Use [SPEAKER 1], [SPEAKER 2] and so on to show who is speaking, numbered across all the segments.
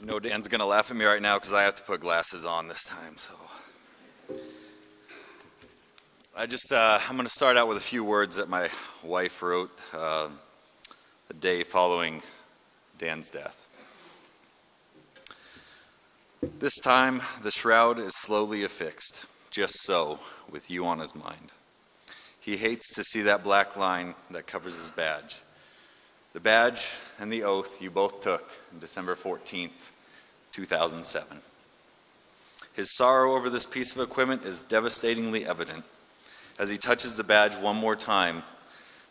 [SPEAKER 1] I know Dan's gonna laugh at me right now because I have to put glasses on this time, so. I'm gonna start out with a few words that my wife wrote the day following Dan's death. This time, the shroud is slowly affixed, just so, with you on his mind. He hates to see that black line that covers his badge. The badge and the oath you both took on December 14th, 2007. His sorrow over this piece of equipment is devastatingly evident as he touches the badge one more time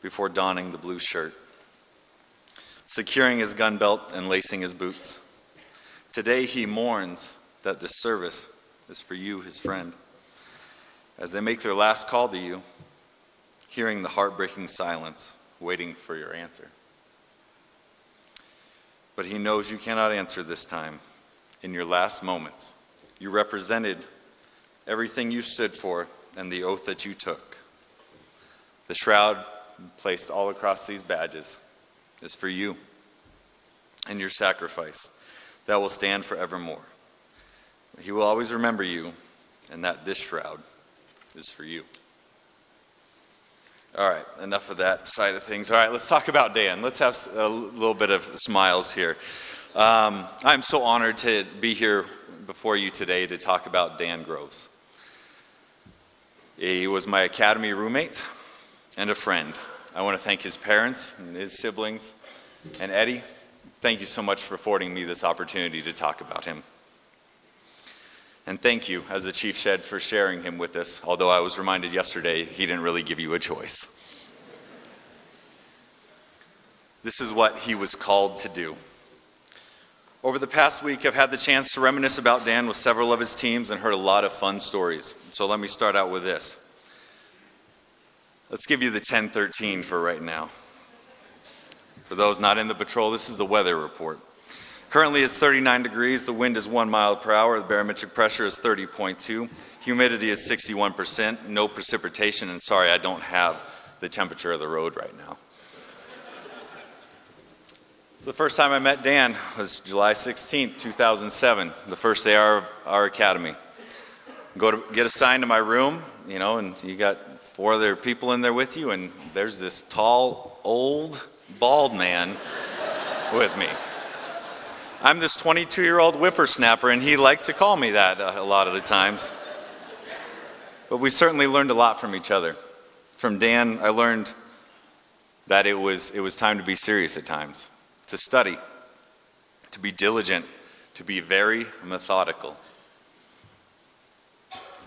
[SPEAKER 1] before donning the blue shirt, securing his gun belt and lacing his boots. Today he mourns that this service is for you, his friend, as they make their last call to you, hearing the heartbreaking silence, waiting for your answer. But he knows you cannot answer this time. In your last moments, you represented everything you stood for and the oath that you took. The shroud placed all across these badges is for you and your sacrifice that will stand forevermore. He will always remember you, and that this shroud is for you. All right, enough of that side of things. All right, let's talk about Dan. Let's have a little bit of smiles here. I'm so honored to be here before you today to talk about Dan Groves. He was my academy roommate and a friend. I want to thank his parents and his siblings. And Eddie, thank you so much for affording me this opportunity to talk about him. And thank you, as the Chief said, for sharing him with us, although I was reminded yesterday he didn't really give you a choice. This is what he was called to do. Over the past week, I've had the chance to reminisce about Dan with several of his teams and heard a lot of fun stories. So let me start out with this. Let's give you the 1013 for right now. For those not in the patrol, this is the weather report. Currently it's 39 degrees, the wind is 1 mile per hour, the barometric pressure is 30.2, humidity is 61%, no precipitation, and sorry, I don't have the temperature of the road right now. So the first time I met Dan was July 16th, 2007, the first day of our academy. Go to get assigned to my room, and you got 4 other people in there with you, and there's this tall, old, bald man with me. I'm this 22-year-old whippersnapper, and he liked to call me that a lot of the times. But we certainly learned a lot from each other. From Dan, I learned that it was time to be serious at times, to study, to be diligent, to be very methodical.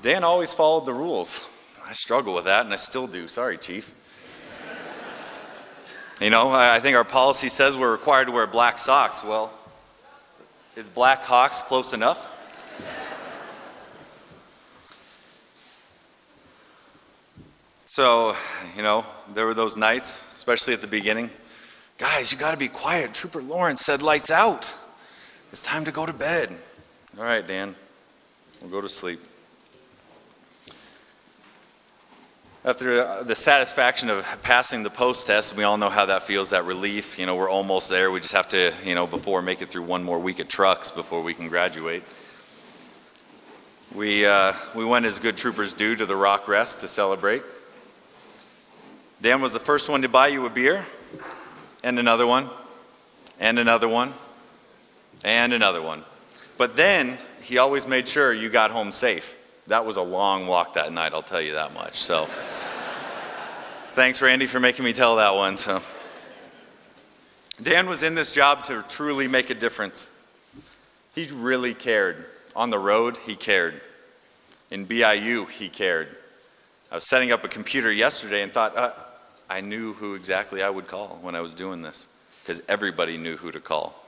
[SPEAKER 1] Dan always followed the rules. I struggle with that, and I still do. Sorry, Chief. I think our policy says we're required to wear black socks. Well, is Black Hawks close enough? So, there were those nights, especially at the beginning. Guys, you got to be quiet. Trooper Lawrence said lights out. It's time to go to bed. All right, Dan, we'll go to sleep. After the satisfaction of passing the post test, we all know how that feels, that relief. We're almost there. We just have to, before make it through one more week of trucks before we can graduate. We went as good troopers do to the Rock Rest to celebrate. Dan was the first one to buy you a beer, and another one, and another one, and another one. But then he always made sure you got home safe. That was a long walk that night, I'll tell you that much. So, thanks, Randy, for making me tell that one. So, Dan was in this job to truly make a difference. He really cared. On the road, he cared. In BIU, he cared. I was setting up a computer yesterday and thought, I knew who exactly I would call when I was doing this, because everybody knew who to call.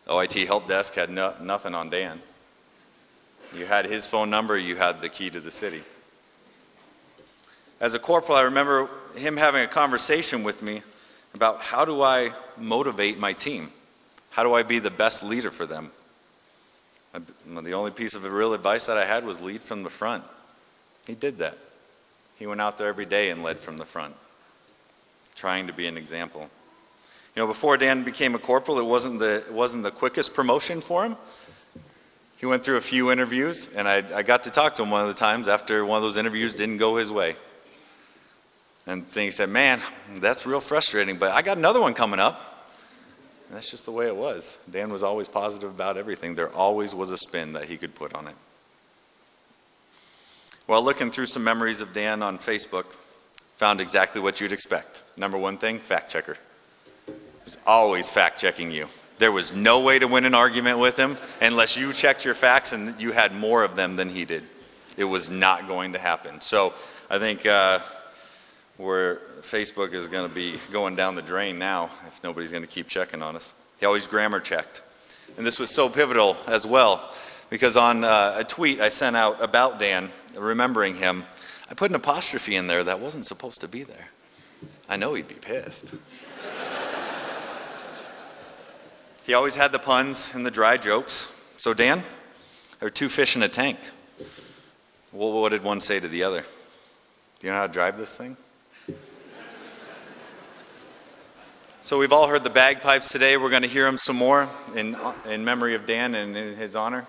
[SPEAKER 1] OIT Help Desk had nothing on Dan. You had his phone number, you had the key to the city. As a corporal, I remember him having a conversation with me about how do I motivate my team? How do I be the best leader for them? The only piece of real advice that I had was lead from the front. He did that. He went out there every day and led from the front, trying to be an example. You know, before Dan became a corporal, it wasn't the quickest promotion for him. He went through a few interviews, and I got to talk to him one of the times after one of those interviews didn't go his way. And he said, man, that's real frustrating, but I got another one coming up. And that's just the way it was. Dan was always positive about everything. There always was a spin that he could put on it. Well, looking through some memories of Dan on Facebook, found exactly what you'd expect. Number one thing, fact checker. He was always fact checking you. There was no way to win an argument with him unless you checked your facts and you had more of them than he did. It was not going to happen. So I think where Facebook is going to be going down the drain now if nobody's going to keep checking on us. He always grammar checked. And this was so pivotal as well because on a tweet I sent out about Dan, remembering him, I put an apostrophe in there that wasn't supposed to be there. I know he'd be pissed. He always had the puns and the dry jokes. So Dan, there are two fish in a tank. Well, what did one say to the other? Do you know how to drive this thing? So we've all heard the bagpipes today. We're going to hear them some more in memory of Dan and in his honor.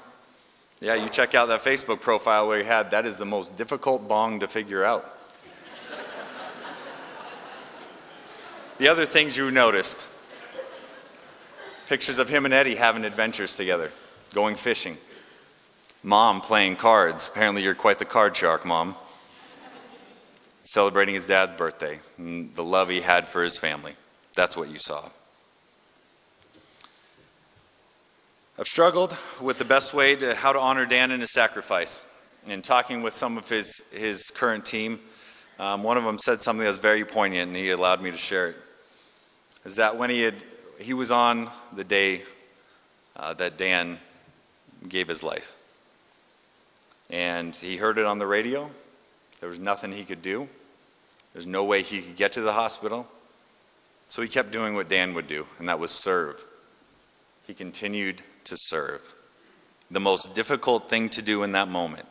[SPEAKER 1] Yeah, you check out that Facebook profile where he had, that is the most difficult bong to figure out. The other things you noticed. Pictures of him and Eddie having adventures together, going fishing. Mom playing cards. Apparently you're quite the card shark, Mom. Celebrating his dad's birthday and the love he had for his family. That's what you saw. I've struggled with the best way to how to honor Dan and his sacrifice. And talking with some of his current team, one of them said something that was very poignant, and he allowed me to share it. Is that when he was on the day that Dan gave his life. And he heard it on the radio. There was nothing he could do. There's no way he could get to the hospital. So he kept doing what Dan would do, and that was serve. He continued to serve. The most difficult thing to do in that moment.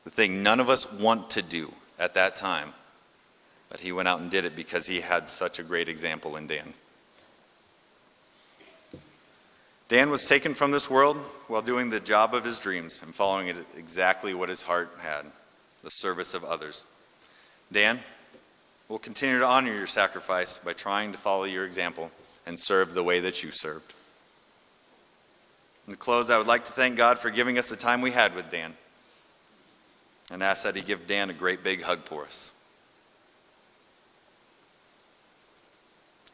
[SPEAKER 1] The thing none of us want to do at that time. But he went out and did it because he had such a great example in Dan. Dan was taken from this world while doing the job of his dreams and following it exactly what his heart had, the service of others. Dan, we'll continue to honor your sacrifice by trying to follow your example and serve the way that you served. In close, I would like to thank God for giving us the time we had with Dan and ask that he give Dan a great big hug for us.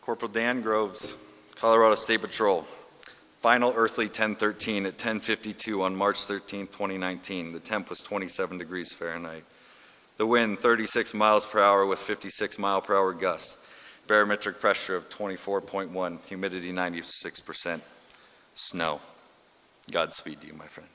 [SPEAKER 1] Corporal Dan Groves, Colorado State Patrol. Final earthly 1013 at 10:52 on March 13, 2019. The temp was 27 degrees Fahrenheit. The wind 36 miles per hour with 56 mile per hour gusts. Barometric pressure of 24.1. Humidity 96%. Snow. Godspeed to you, my friend.